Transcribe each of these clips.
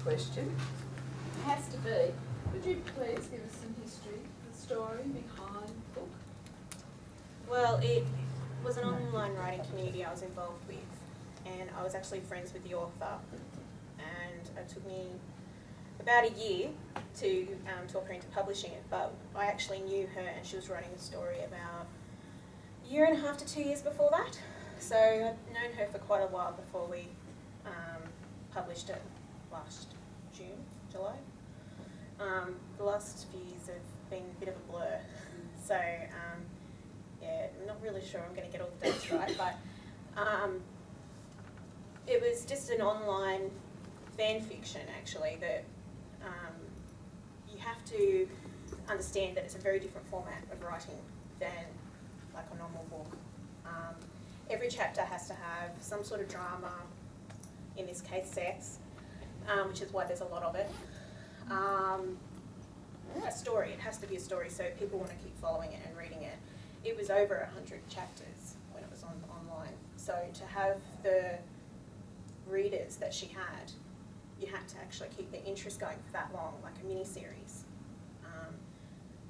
question. It has to be. Would you please give us some history, the story behind the book? Well, it was an online writing community I was involved with, and I was actually friends with the author, and it took me about a year to talk her into publishing it, but I actually knew her and she was writing a story about a year and a half to 2 years before that. So I'd known her for quite a while before we published it last June, July. The last few years have been a bit of a blur, so yeah, I'm not really sure I'm going to get all the dates right, but it was just an online fan fiction actually that you have to understand that it's a very different format of writing than like a normal book. Every chapter has to have some sort of drama, in this case sex, which is why there's a lot of it. A story, it has to be a story so people want to keep following it and reading it. It was over 100 chapters when it was online, so to have the readers that she had, you had to actually keep the interest going for that long, like a mini-series,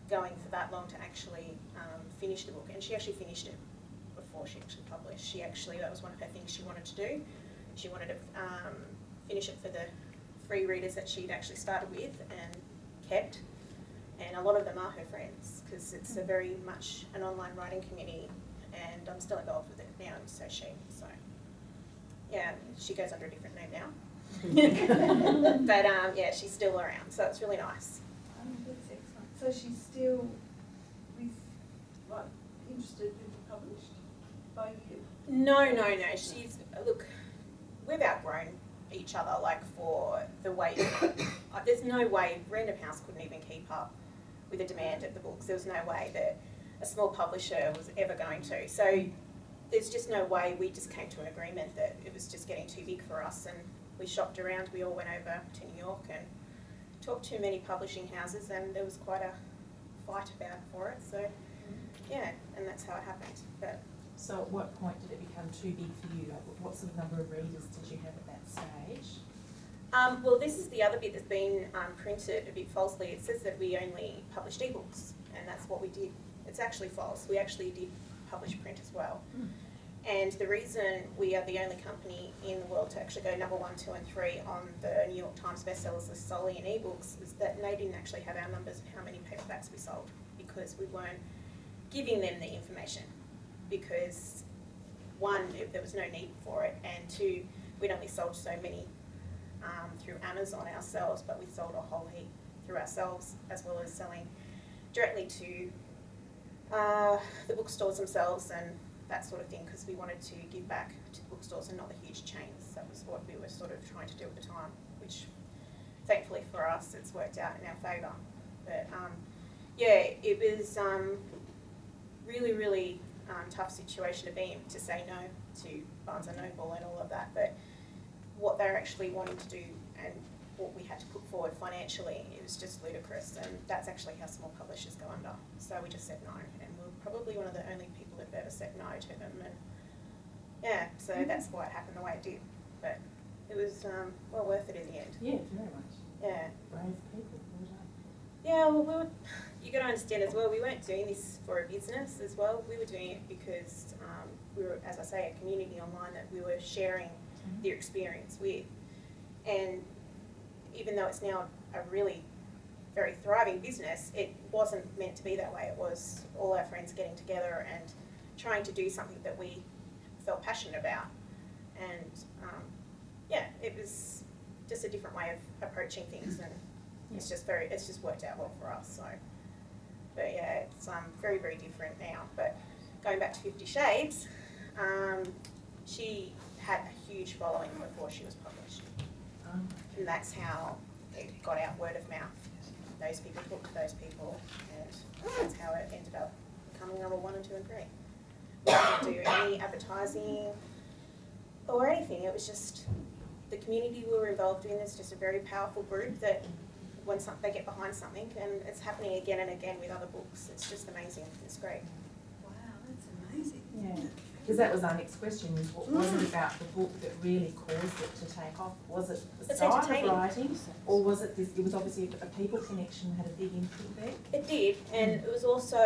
going for that long to actually finish the book. And she actually finished it before she actually published. That was one of her things she wanted to do. She wanted to finish it for the free readers that she'd actually started with and kept. And a lot of them are her friends, because it's a very much an online writing community, and I'm still involved with it now, and so she. So yeah, she goes under a different name now. But yeah, she's still around, so it's really nice. That's excellent. So she's still interested to be published by you? No. She's, look, we've outgrown each other, like, for the way, there's no way, Random House couldn't even keep up with the demand of the books. There was no way that a small publisher was ever going to. So there's just no way. We just came to an agreement that it was just getting too big for us, and we shopped around. We all went over to New York and talked to many publishing houses, and there was quite a fight about for it. So yeah, and that's how it happened. But so at what point did it become too big for you? Like, what sort of number of readers did you have at that stage? Well, this is the other bit that's been printed a bit falsely. It says that we only published ebooks, and that's what we did. It's actually false. We actually did publish print as well. And the reason we are the only company in the world to actually go number 1, 2 and 3 on the New York Times bestsellers list solely in ebooks is that they didn't actually have our numbers of how many paperbacks we sold, because we weren't giving them the information, because one, there was no need for it, and two, we'd only sold so many through Amazon ourselves, but we sold a whole heap through ourselves, as well as selling directly to the bookstores themselves and that sort of thing, because we wanted to give back to the bookstores and not the huge chains. That was what we were sort of trying to do at the time, which thankfully for us it's worked out in our favour. But yeah, it was really tough situation to be in, to say no to Barnes & Noble and all of that, but what they're actually wanting to do and what we had to put forward financially, it was just ludicrous, and that's actually how small publishers go under. So we just said no, and we're probably one of the only people that have ever said no to them, and yeah, so that's why it happened the way it did. But it was well worth it in the end. Yeah, very much. Yeah. Brave people, well done. Yeah, well, you got to understand as well, we weren't doing this for a business as well. We were doing it because we were, as I say, a community online that we were sharing their experience with. And even though it's now a really very thriving business, it wasn't meant to be that way. It was all our friends getting together and trying to do something that we felt passionate about. And yeah, it was just a different way of approaching things, and it's just worked out well for us. So, but yeah, it's very different now. But going back to 50 Shades, she had a huge following before she was published, and that's how it got out word of mouth. Those people talked to those people, and that's how it ended up becoming number 1 and 2 and 3. We didn't do any advertising or anything. It was just the community we were involved in is just a very powerful group that when they get behind something, and it's happening again and again with other books. It's just amazing. It's great. Wow, that's amazing. Yeah. Because that was our next question, is what was it about the book that really caused it to take off? Was it the style of writing, or was it this, it was obviously a people connection had a big input there? It did, and it was also,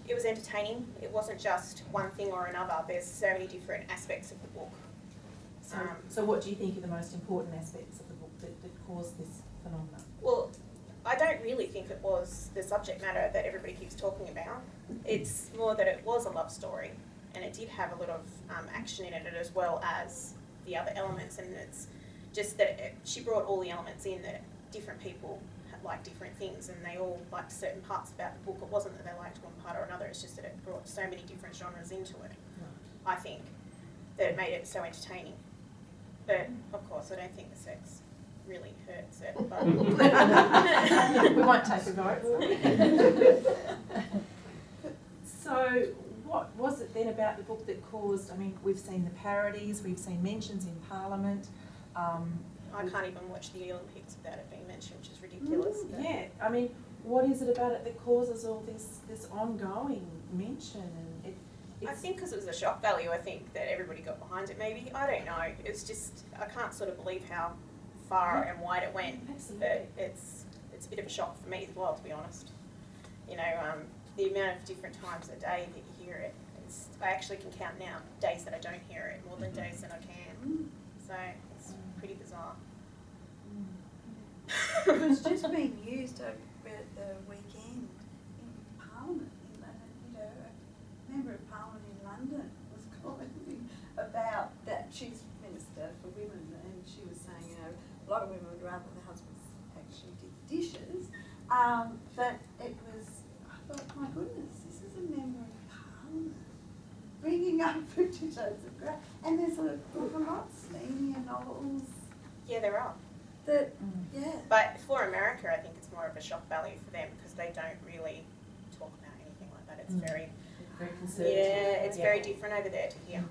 it was entertaining. It wasn't just one thing or another. There's so many different aspects of the book. So what do you think are the most important aspects of the book that caused this phenomenon? Well, I don't really think it was the subject matter that everybody keeps talking about. It's more that it was a love story, and it did have a lot of action in it as well as the other elements, and it's just that she brought all the elements in that different people like different things, and they all liked certain parts about the book. It wasn't that they liked one part or another, it's just that it brought so many different genres into it, I think, that it made it so entertaining. But, of course, I don't think the sex really hurts it. But we won't take a vote. So, what was it then about the book that caused, I mean, we've seen the parodies, we've seen mentions in Parliament. I can't even watch the Olympics without it being mentioned, which is ridiculous. Yeah, I mean, what is it about it that causes all this ongoing mention? And I think because it was a shock value, I think that everybody got behind it maybe. I don't know. It's just, I can't sort of believe how far and wide it went. Absolutely. But it's a bit of a shock for me as well, to be honest. You know, the amount of different times a day that you hear it. I actually can count now days that I don't hear it more than days that I can. So it's pretty bizarre. It was just being used over the weekend in Parliament in London. You know, a member of Parliament in London was commenting about that. She's Minister for Women, and she was saying, you know, a lot of women would rather the husbands actually did the dishes. But it was, I thought, my goodness, this is a member of Parliament bringing up potatoes of grass, and there's a lot steamier novels. Yeah, there are. That, yeah. But for America, I think it's more of a shock value for them because they don't really talk about anything like that. It's very conservative. Yeah, it's very different over there to here.